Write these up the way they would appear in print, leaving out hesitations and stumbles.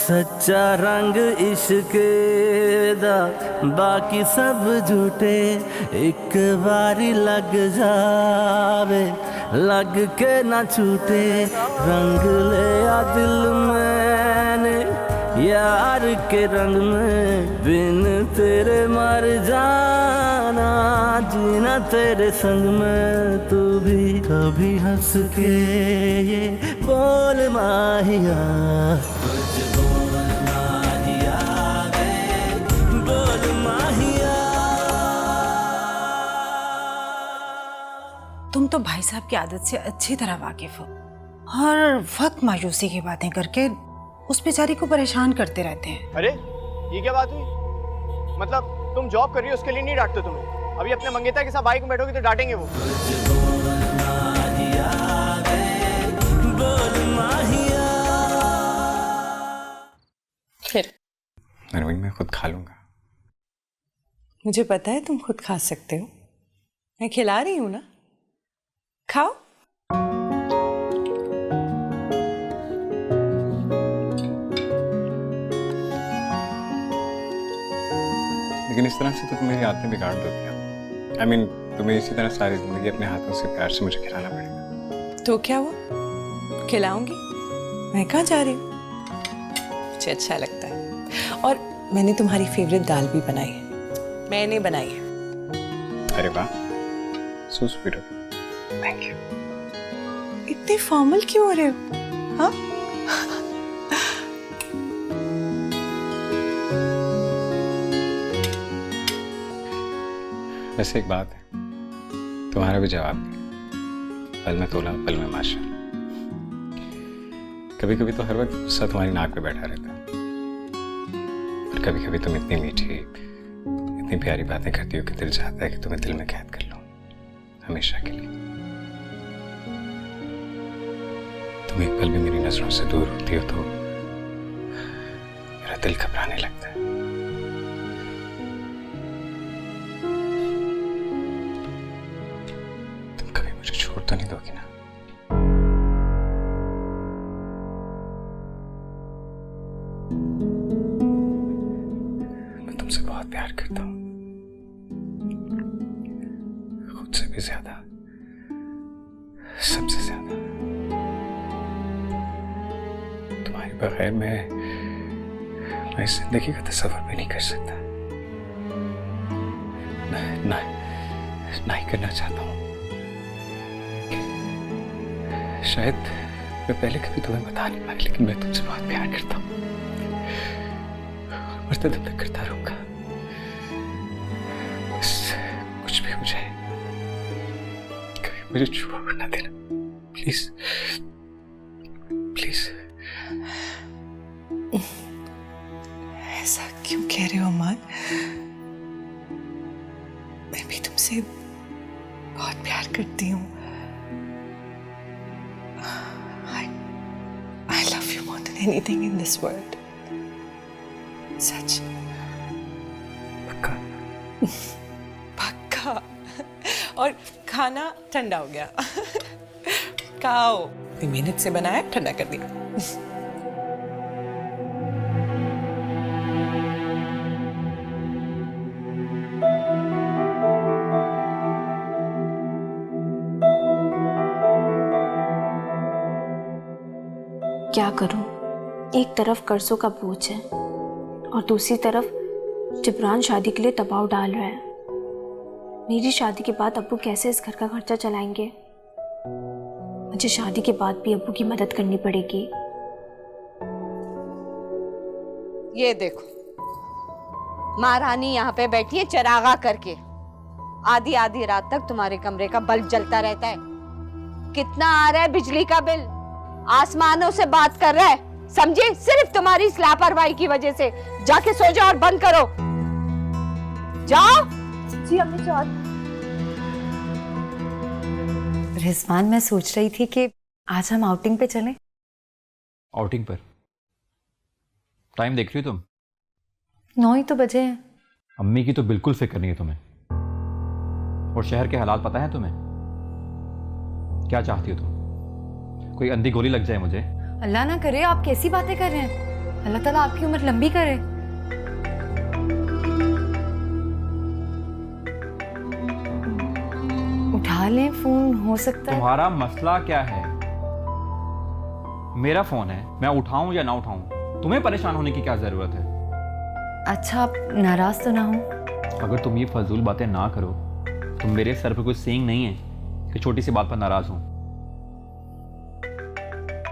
सच्चा रंग इश्क दा बाकी सब झूठे, एक बारी लग जावे लग के ना छूटे। रंग ले आ दिल मैंने यार के रंग में, बिन तेरे मर जाना जीना तेरे संग में। तू भी कभी हंस के ये बोल माहिया, बोल माहिया रे, बोल माहिया। तुम तो भाई साहब की आदत से अच्छी तरह वाकिफ हो। हर वक्त मायूसी की बातें करके उस बेचारी को परेशान करते रहते हैं। अरे ये क्या बात हुई? मतलब तुम जॉब कर रही हो उसके लिए नहीं डांटते तुम्हें? अभी अपने मंगेतर के साथ बाइक में बैठोगी तो डांटेंगे वो। फिर नरवीन मैं खुद खा लूंगा। मुझे पता है तुम खुद खा सकते हो, मैं खिला रही हूं ना, खाओ। लेकिन इस तरह से तो तुम मेरी आदतें बिगाड़ दोगे। I mean, तुम्हें इसी तरह सारी जिंदगी अपने हाथों से प्यार से मुझे खिलाना पड़ेगा। तो क्या हुआ, खिलाऊंगी। मैं कहाँ जा रही हूँ, मुझे अच्छा लगता है। और मैंने तुम्हारी फेवरेट दाल भी बनाई है, मैंने बनाई है। अरे वाह, सो स्वीट। Thank you. इतने फॉर्मल क्यों हो रहे हो? हाँ वैसे एक बात है, तुम्हारा भी जवाब नहीं। पल में तोला पल में माशा। कभी कभी तो हर वक्त गुस्सा तुम्हारी नाक पे बैठा रहता है, और कभी कभी तुम इतनी मीठी इतनी प्यारी बातें करती हो कि दिल चाहता है कि तुम्हें दिल में कैद कर लो हमेशा के लिए। तुम एक पल भी मेरी नजरों से दूर होती हो तो मेरा दिल घबराने लगता है। छोड़ तो नहीं दोगी ना? मैं तुमसे बहुत प्यार करता हूँ, खुद से भी ज्यादा, सबसे ज्यादा। तुम्हारे बगैर मैं इस जिंदगी का तस्वर भी नहीं कर सकता, ना ही करना चाहता हूँ। शायद मैं पहले कभी तुम्हें बता नहीं पाई, लेकिन मैं तुमसे बहुत प्यार करता हूँ, मरते दम तक करता रहूंगा। बस कुछ भी हो जाए, कभी मुझे छोड़ ना देना, प्लीज प्लीज। ऐसा क्यों कह रहे हो अमान? मैं भी तुमसे बहुत प्यार करती हूँ। I love you more than anything in this world. सच। पक्का? पक्का। और खाना ठंडा हो गया। खाओ, इतनी मेहनत से बनाया, ठंडा कर दिया। क्या करूं? एक तरफ कर्जों का बोझ है और दूसरी तरफ जिब्रान शादी के लिए दबाव डाल रहा है। मेरी शादी के बाद अब्बू कैसे इस घर का खर्चा चलाएंगे? मुझे शादी के बाद भी अब्बू की मदद करनी पड़ेगी। ये देखो, महारानी यहाँ पे बैठी है चरागा करके, आधी आधी रात तक तुम्हारे कमरे का बल्ब जलता रहता है। कितना आ रहा है बिजली का बिल? आसमानों से बात कर रहा है, समझे? सिर्फ तुम्हारी इस लापरवाही की वजह से। जाके सो जाओ और बंद करो, जाओ। जी अम्मी जान। रिजवान, मैं सोच रही थी कि आज हम आउटिंग पे चलें। आउटिंग पर? टाइम देख रही हो तुम? 9 ही तो बजे हैं। अम्मी की तो बिल्कुल फिक्र नहीं है तुम्हें, और शहर के हालात पता है तुम्हें? क्या चाहती हो तुम? कोई अंधी गोली लग जाए मुझे? अल्लाह ना करे, आप कैसी बातें कर रहे हैं? अल्लाह ताला आपकी उम्र लंबी करे। उठा लें फोन, हो सकता है। तुम्हारा मसला क्या है? मेरा फोन है, मैं उठाऊं या ना उठाऊं, तुम्हें परेशान होने की क्या जरूरत है? अच्छा, आप नाराज तो ना हो? अगर तुम ये फजूल बातें ना करो तो मेरे सर पे कोई सींग नहीं है कि छोटी सी बात पर नाराज हूं।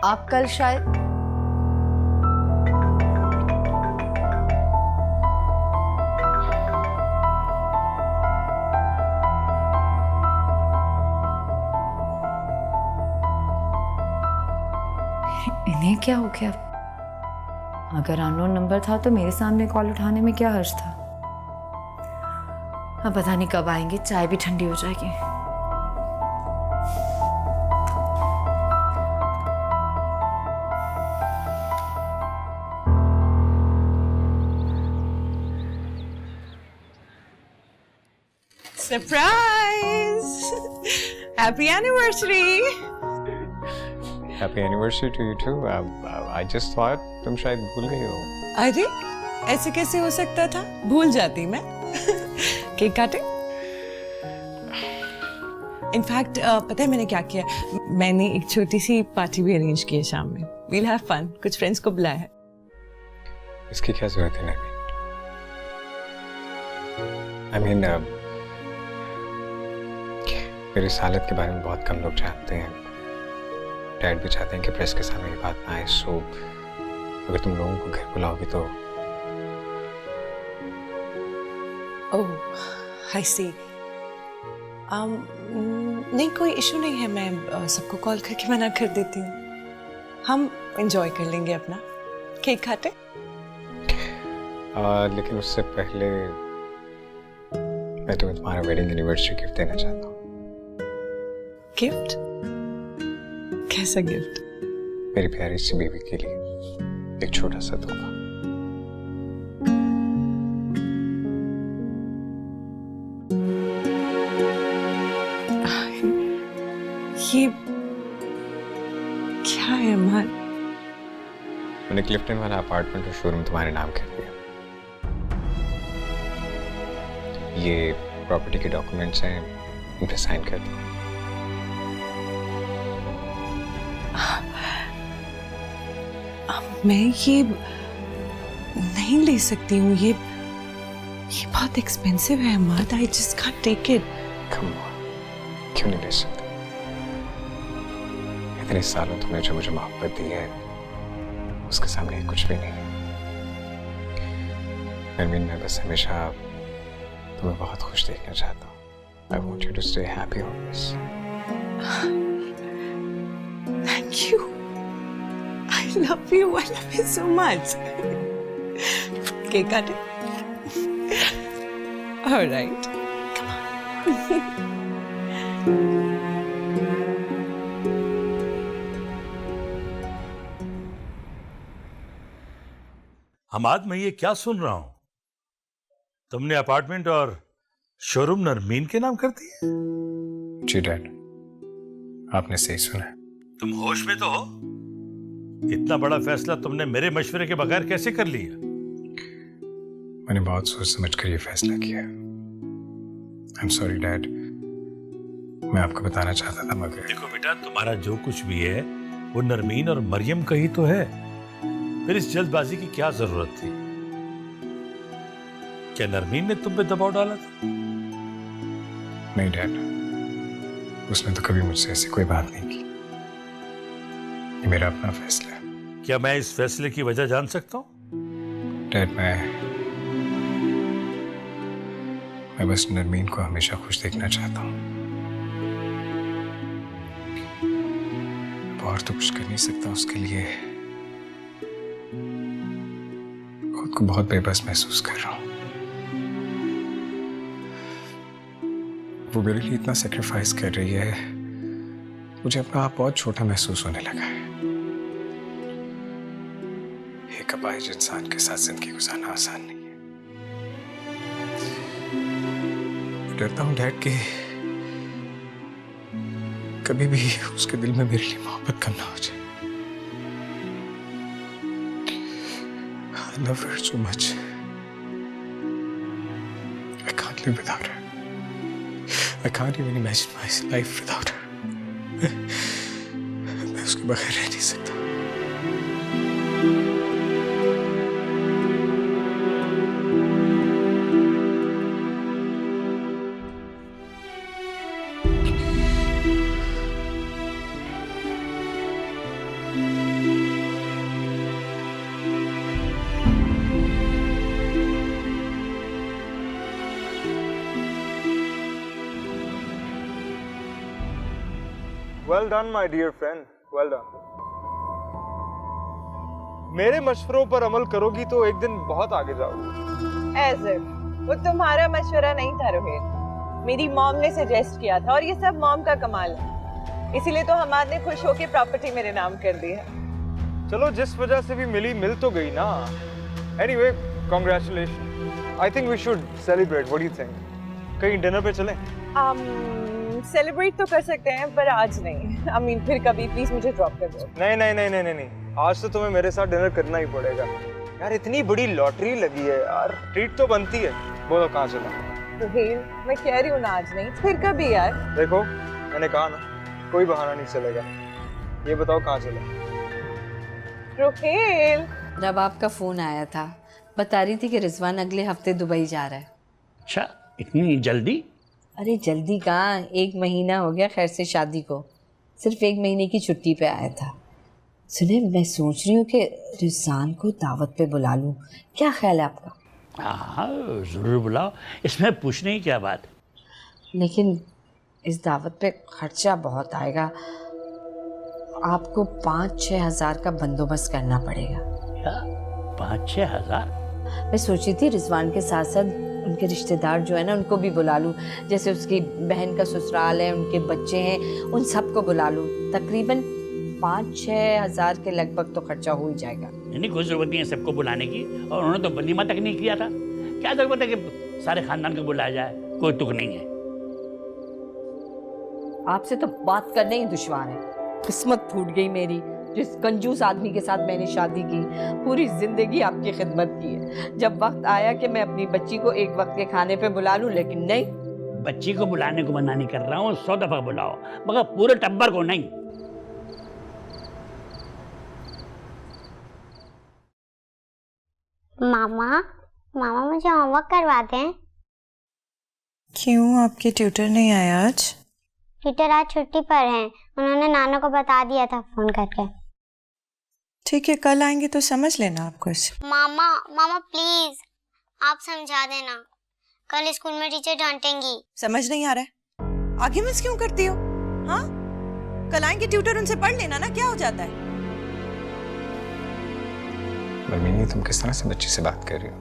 आप कल शायद इन्हें क्या हो गया? अगर अननोन नंबर था तो मेरे सामने कॉल उठाने में क्या हर्ज था? अब पता नहीं कब आएंगे, चाय भी ठंडी हो जाएगी। Surprise! Happy anniversary! Happy anniversary to you too. I just thought तुम शायद भूल गई हो। अरे ऐसे कैसे हो सकता था? भूल जाती मैं। केक काटे? इनफैक्ट पता है मैंने क्या किया? मैंने एक छोटी सी पार्टी भी अरेंज की है शाम में। We'll have fun. कुछ फ्रेंड्स को बुलाया है। इसकी क्या जरूरत है नवीन? आई मीन मेरी इस हालत के बारे में बहुत कम लोग जानते हैं। डैड भी चाहते हैं कि प्रेस के सामने ये बात ना आए, सो अगर तुम लोगों को घर बुलाओगी तो। ओह आई सी। नहीं कोई इशू नहीं है, मैं सबको कॉल करके मना कर देती हूँ। हम एंजॉय कर लेंगे अपना। केक खाते? लेकिन उससे पहले मैं तुम्हें तुम्हारा वेडिंग एनिवर्सरी गिफ्ट देना चाहता हूँ। गिफ्ट? कैसा गिफ्ट? मेरी प्यारी सी बेबी के लिए एक छोटा सा तोहफा। ये क्या है अमन? मैंने क्लिफ्टन वाला अपार्टमेंट और शोरूम तुम्हारे नाम कर दिया। ये प्रॉपर्टी के डॉक्यूमेंट्स हैं, इन पे साइन कर दो। मैं ये नहीं ले सकती हूँ। ये बहुत एक्सपेंसिव है Aman. I just can't take it. Come on, क्यों नहीं ले सकते? इतने सालों तुमने जो मुझे मोहब्बत दी है उसके सामने कुछ भी नहीं है। नरमीन, मैं बस हमेशा तुम्हें बहुत खुश देखना चाहता हूँ। I want you to stay happy always. Thank you. I love you. I love you so much. Cake cutting? All right. Come on. Hamad, मैं ये क्या सुन रहा हूं? तुमने अपार्टमेंट और शोरूम नरमीन के नाम कर दिए? जी डैड, आपने सही सुना। तुम होश में तो हो? इतना बड़ा फैसला तुमने मेरे मशवरे के बगैर कैसे कर लिया? मैंने बहुत सोच समझ कर ये फैसला किया। आई एम सॉरी डैड, मैं आपको बताना चाहता था मगर। देखो बेटा, तुम्हारा जो कुछ भी है वो नरमीन और मरियम का ही तो है। फिर इस जल्दबाजी की क्या जरूरत थी? क्या नरमीन ने तुम पे दबाव डाला था? नहीं डैड, उसने तो कभी मुझसे ऐसी कोई बात नहीं की। ये मेरा अपना फैसला है। क्या मैं इस फैसले की वजह जान सकता हूँ? डैड, मैं बस नरमीन को हमेशा खुश देखना चाहता हूँ। और तो कुछ कर नहीं सकता उसके लिए। खुद को बहुत बेबस महसूस कर रहा हूँ। वो मेरे लिए इतना सेक्रीफाइस कर रही है, मुझे अपना आप बहुत छोटा महसूस होने लगा है। एक अपाहिज इंसान के साथ जिंदगी गुजारना आसान नहीं है। डरता हूं डैड कि कभी भी उसके दिल में मेरे लिए मोहब्बत कम ना हो जाए। I love her so much. I can't live without her. I can't even imagine my life without her. मैं उसके बगैर रह नहीं सकता. Well done, my dear friend. Well done. मेरे मशवरों पर अमल करोगी तो एक दिन बहुत आगे जाओगी. As if वो तुम्हारा मशवरा नहीं था रोहित, मेरी मॉम ने सजेस्ट किया था और ये सब मॉम का कमाल है. इसीलिए तो हमाद ने खुश होकर प्रॉपर्टी मेरे नाम कर दी है. चलो जिस वजह से भी मिल तो गई ना. Anyway, congratulations. I think we should celebrate. What do you think? कहीं डिनर पे चलें? सेलिब्रेट तो कर सकते हैं पर आज नहीं. I mean, फिर कभी प्लीज मुझे ड्रॉप कर दो. नहीं. आज तो तुम्हें मेरे साथ डिनर करना ही पड़ेगा. यार इतनी बड़ी लॉटरी लगी है यार. ट्रीट तो बनती है. बोलो कहाँ चलें? रोहित, मैं कह रही हूँ ना आज नहीं, फिर कभी यार. देखो मैंने कहा ना, कोई बहाना नहीं चलेगा. ये बताओ कहाँ चलें? रोहित, जब आपका फोन आया था बता रही थी कि रिजवान अगले हफ्ते दुबई जा रहा है. अच्छा, इतनी जल्दी? अरे जल्दी कहाँ, 1 महीना हो गया खैर से शादी को. सिर्फ 1 महीने की छुट्टी पे आया था. सुने, मैं सोच रही हूँ कि रिजवान को दावत पे बुला लूँ. क्या ख्याल है आपका? हाँ ज़रूर बुलाओ, इसमें पूछने की क्या बात. लेकिन इस दावत पे खर्चा बहुत आएगा. आपको 5-6 हज़ार का बंदोबस्त करना पड़ेगा. क्या 5-6 हज़ार? मैं सोची थी रिजवान के साथ साथ उनके रिश्तेदार जो है ना उनको भी बुला लूँ. जैसे उसकी बहन का ससुराल है, उनके बच्चे हैं, उन सबको बुला लूँ. तकरीबन 5-6 हज़ार के लगभग तो खर्चा हो ही जाएगा. नहीं, कोई ज़रूरत नहीं है सबको बुलाने की. और उन्होंने तो वलीमा तक नहीं किया था. क्या ज़रूरत है कि सारे खानदान को बुलाया जाए? कोई तुक नहीं है. आपसे तो बात करना ही दुश्वार है. किस्मत फूट गई मेरी. जिस कंजूस आदमी के साथ मैंने शादी की, पूरी जिंदगी आपकी खिदमत की है. जब वक्त आया कि मैं अपनी बच्ची को एक वक्त के खाने पे बुला लूं, लेकिन नहीं. बच्ची को बुलाने को मना नहीं कर रहा हूँ, 100 दफ़ा बुलाओ, मगर पूरे टब्बर को नहीं. मामा मुझे होमवर्क करवा दें. क्यों, आपके ट्यूटर नहीं आए आज? ट्यूटर आज छुट्टी पर हैं. उन्होंने नाना को बता दिया था फोन करके. ठीक है, कल आएंगे तो समझ लेना आप कुछ. मामा प्लीज आप समझा देना. कल स्कूल में टीचर डांटेंगी. समझ नहीं आ रहा है? आर्ग्यूमेंट्स क्यों करती हो? हाँ, कल आएंगे ट्यूटर, उनसे पढ़ लेना ना, क्या हो जाता है? बर्मीनी, तुम किस तरह से बच्ची से बात कर रही हो?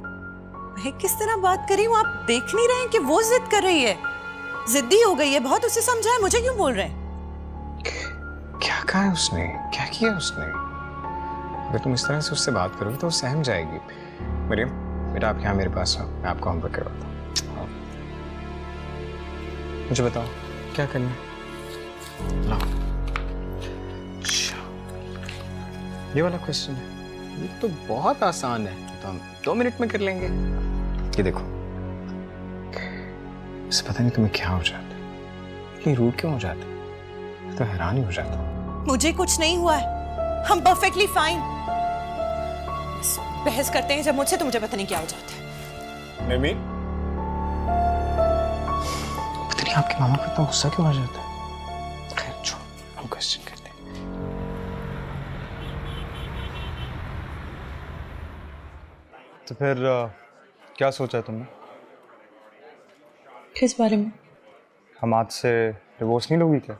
मैं किस तरह बात कर रही हूँ? आप देख नहीं रहे हैं कि वो जिद कर रही है, जिद्दी हो गई है बहुत. उसे समझाए, मुझे क्यों बोल रहे हैं? क्या कहा है उसने? क्या किया उसने? अगर तुम इस तरह से उससे बात करोगे तो वो सहम जाएगी. मरियम, बेटा आप यहाँ मेरे पास आओ, मैं आपको होमवर्क करवाता हूँ. मुझे बताओ क्या करना है. लाओ. ये वाला क्वेश्चन है, ये तो बहुत आसान है, तो हम 2 मिनट में कर लेंगे. ये देखो, इसे पता नहीं तुम्हें क्या हो जाता है, इतनी रूड क्यों हो जाता है, तो हैरान ही हो जाता हूँ. मुझे कुछ नहीं हुआ है, हम परफेक्टली फाइन. बहस करते हैं जब मुझसे, तो मुझे पता नहीं क्या हो जाता है. मम्मी, पता नहीं आपके मामा को इतना गुस्सा क्यों आ जाता है. खैर छोड़, हम क्वेश्चन करते हैं. तो फिर क्या सोचा तुमने? किस बारे में? हम आज से डिवोर्स नहीं लोगी क्या?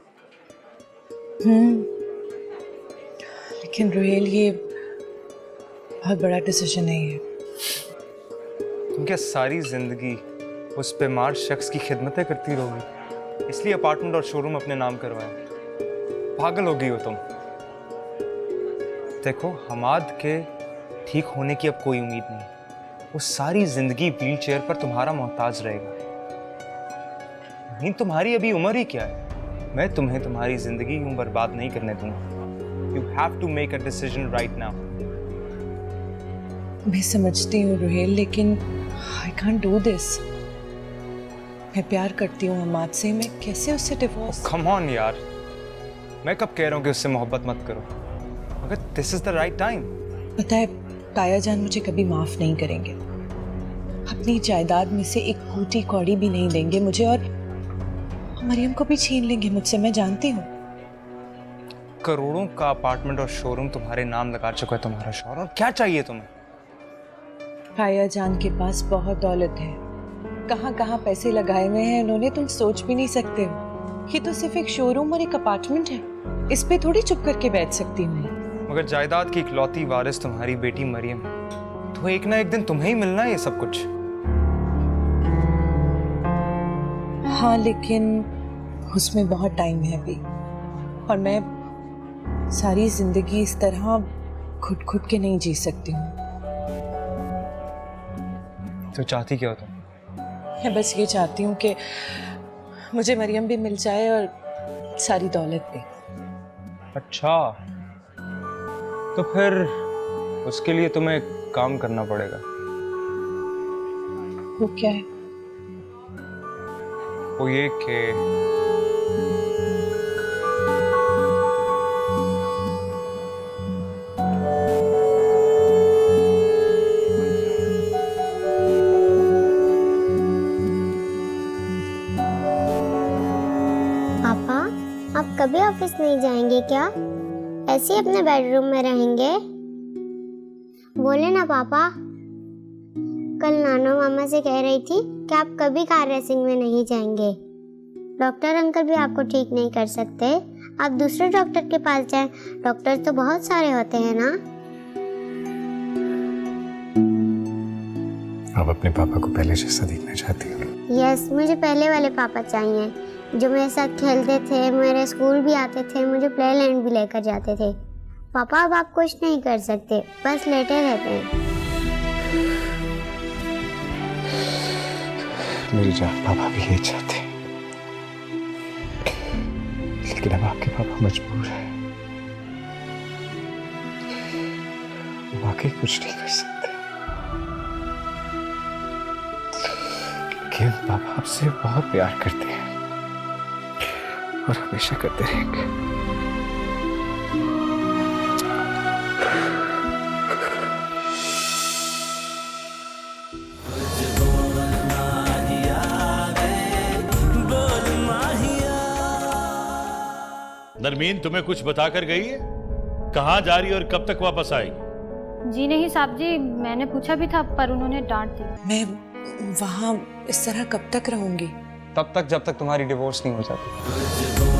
लेकिन रोहेल, ये बहुत बड़ा डिसीजन नहीं है. तुम क्या सारी जिंदगी उस बेमार शख्स की खिदमतें करती रहोगी? इसलिए अपार्टमेंट और शोरूम अपने नाम करवाया? पागल हो गई हो तुम. देखो, हमाद के ठीक होने की अब कोई उम्मीद नहीं. वो सारी जिंदगी व्हीलचेयर पर तुम्हारा मोहताज रहेगा. नहीं, तुम्हारी अभी उम्र ही क्या है. मैं तुम्हें तुम्हारी जिंदगी यूं बर्बाद नहीं करने दूंगा. You have to make a decision right now. मैं समझती हूँ रुहेल, लेकिन आई कांट डू दिस। मैं प्यार करती हूँ हमाद से, मैं कैसे उससे डिवोर्स? कम ऑन यार, मैं कब कह रहा हूँ कि उससे मोहब्बत मत करो, मगर this is the right time. पता है ताया जान मुझे कभी माफ नहीं करेंगे, अपनी जायदाद में से एक फूटी कौड़ी भी नहीं देंगे मुझे, और मरियम को भी छीन लेंगे मुझसे, मैं जानती हूँ। करोड़ों का अपार्टमेंट और शोरूम तुम्हारे नाम लगा चुका है तुम्हारा शौहर, और क्या चाहिए तुम्हें? ताया जान के पास बहुत दौलत है, कहाँ कहाँ पैसे लगाए हुए हैं उन्होंने, तुम सोच भी नहीं सकते हो। ये तो सिर्फ एक शोरूम और एक अपार्टमेंट है, इस पे थोड़ी चुप करके बैठ सकती हूँ। मगर जायदाद की इकलौती वारिस तुम्हारी बेटी मरियम है, तो एक ना एक दिन तुम्हें ही मिलना है ये सब कुछ। हाँ, लेकिन उसमें बहुत टाइम है अभी, और मैं सारी जिंदगी इस तरह घुट घुट के नहीं जी सकती हूँ। तो चाहती क्या हो तुम? मैं बस ये चाहती हूँ कि मुझे मरियम भी मिल जाए और सारी दौलत भी। अच्छा, तो फिर उसके लिए तुम्हें काम करना पड़ेगा। वो क्या है? वो ये कि पापा, आप कभी ऑफिस नहीं जाएंगे क्या? ऐसे ही अपने बेडरूम में रहेंगे? बोले ना पापा। कल नानो मामा से कह रही थी कि आप कभी कार रेसिंग में नहीं जाएंगे। डॉक्टर अंकल भी आपको ठीक नहीं कर सकते, आप दूसरे डॉक्टर के पास जाएं। डॉक्टर तो बहुत सारे होते हैं ना। आप अपने पापा को पहले जैसा देखना चाहती हो? यस, मुझे पहले वाले पापा चाहिए, जो मेरे साथ खेलते थे, मेरे स्कूल भी आते थे, मुझे प्लेलैंड भी लेकर जाते थे। पापा अब आप कुछ नहीं कर सकते, बस लेटे रहते हैं। मेरी जान पापा भी यही चाहते हैं, लेकिन अब आपके पापा मजबूर हैं, वाकई कुछ नहीं कर सकते। लेकिन पापा आपसे बहुत प्यार करते हैं और हमेशा करते रहेंगे। नरमीन तुम्हें कुछ बता कर गई है? कहाँ जा रही है और कब तक वापस आएगी? जी नहीं साहब जी, मैंने पूछा भी था पर उन्होंने डांट दी। मैं वहाँ इस तरह कब तक रहूंगी? तब तक जब तक तुम्हारी डिवोर्स नहीं हो जाती।